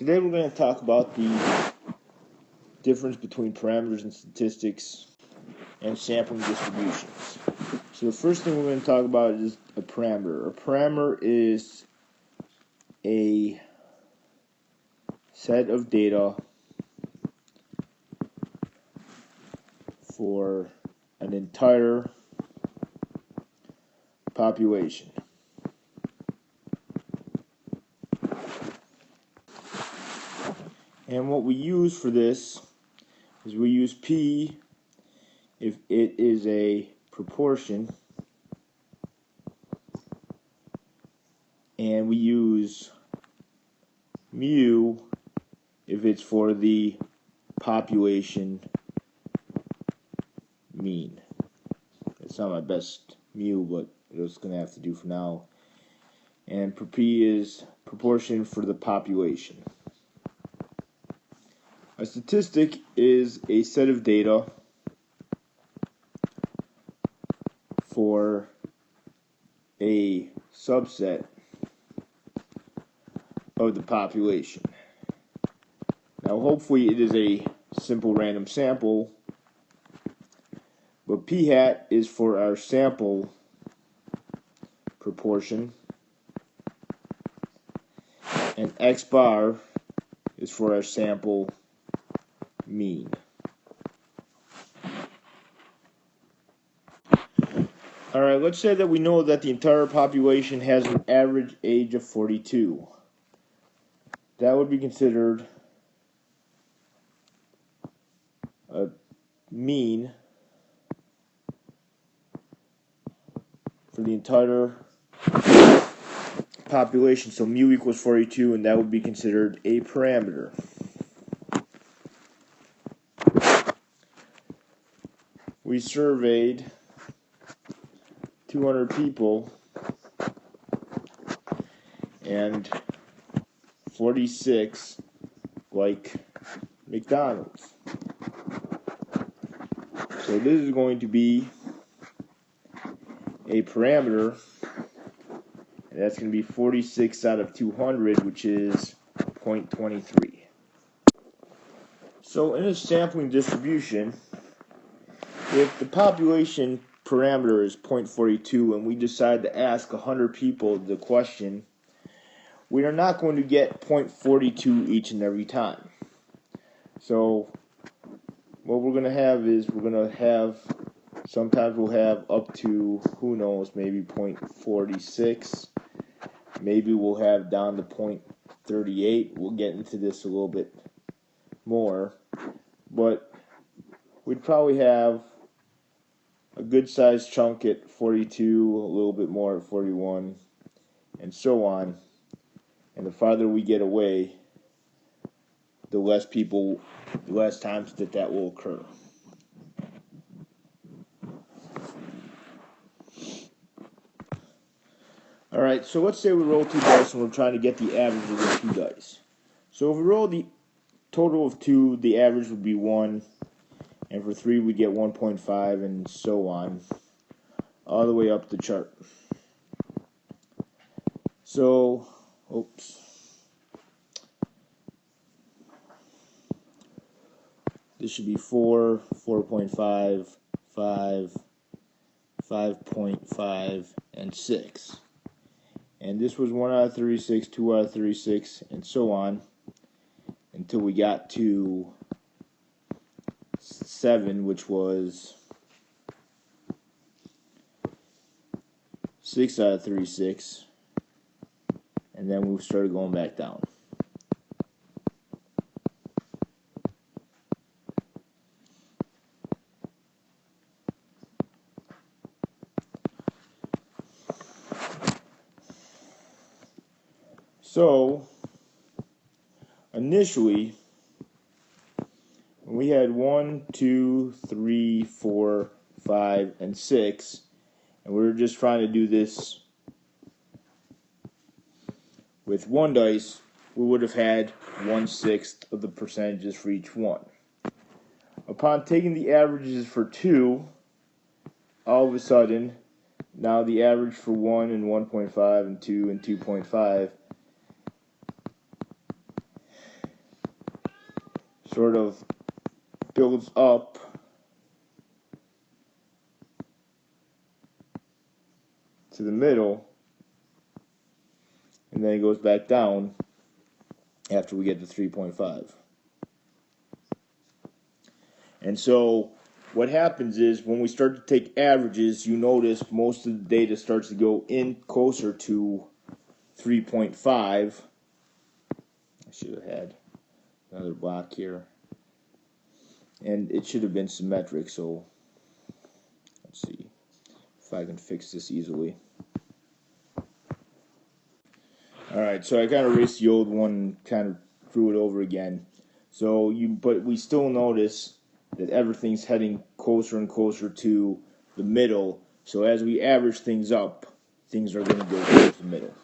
Today we're going to talk about the difference between parameters and statistics and sampling distributions. So the first thing we're going to talk about is a parameter. A parameter is a set of data for an entire population. And what we use for this is we use P if it is a proportion, and we use mu if it's for the population mean. It's not my best mu, but it's going to have to do for now. And P is proportion for the population. A statistic is a set of data for a subset of the population. Now, hopefully it is a simple random sample, but P hat is for our sample proportion, and X bar is for our sample mean. Alright, let's say that we know that the entire population has an average age of 42. That would be considered a mean for the entire population. So mu equals 42, and that would be considered a parameter. We surveyed 200 people, and 46 like McDonald's. So this is going to be a parameter, and that's going to be 46 out of 200, which is 0.23. So in a sampling distribution, if the population parameter is 0.42 and we decide to ask 100 people the question, we are not going to get 0.42 each and every time. So what we're going to have is sometimes we'll have up to, who knows, maybe 0.46. Maybe we'll have down to 0.38. We'll get into this a little bit more. But we'd probably have a good sized chunk at 42, a little bit more at 41, and so on. And the farther we get away, the less times that will occur. Alright, so let's say we roll 2 dice and we're trying to get the average of the 2 dice. So if we roll the total of 2, the average would be 1. And for 3, we get 1.5, and so on, all the way up the chart. So, this should be 4, 4.5, 5, 5.5, and 6. And this was 1 out of 36, 2 out of 36, and so on, until we got to 7, which was 6 out of 36, and then we started going back down. So initially, we had 1, 2, 3, 4, 5, and 6, and we were just trying to do this with 1 dice. We would have had 1/6 of the percentages for each one. Upon taking the averages for 2, all of a sudden, now the average for 1 and 1.5 and 2 and 2.5 sort of builds up to the middle, and then it goes back down after we get to 3.5. And so what happens is when we start to take averages, you notice most of the data starts to go in closer to 3.5. I should have had another block here. And it should have been symmetric, so let's see if I can fix this easily. Alright, so I kind of erased the old one and kind of drew it over again. But we still notice that everything's heading closer and closer to the middle. So as we average things up, things are going to go towards the middle.